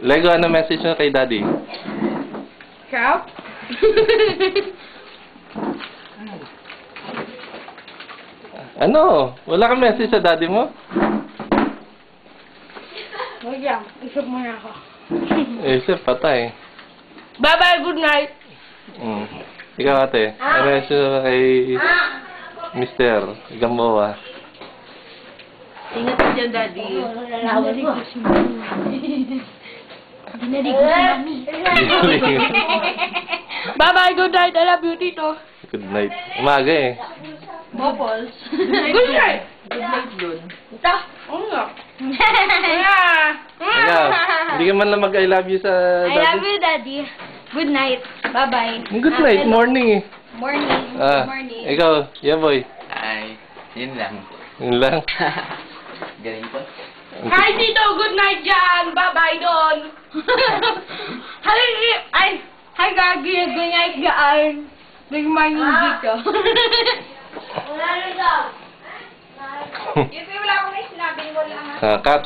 Lego, ano message mo kay Daddy? Ciao. Ano? Wala kang message sa Daddy mo? Wait lang, isip muna ako. Isip, patay. Bye-bye, good night. Ikaw, ate. Ano message mo kay Mr. Gamboa? Ingat ka dyan, Daddy. Dinaligo si Mami. Dinaligo si Mami. Bye-bye, good night. I love you, Tito. Good night. Umaga eh. Bubbles. Good night. Good night, yun. Ito. Oo nga. Ikaw, hindi ka man lang mag-I love you sa I Daddy? love you, Daddy. Good night. Bye-bye. Good night, morning eh. Morning. Good morning. Ikaw, boy. Ay, yun lang. Yun lang. Galing po. Hi, Tito. Good night dyan. Bye-bye doon. Hi, Gagi. Good night dyan. Good morning dito. Wala na daw. Yung wala akong may sinabi, wala nga. Cut.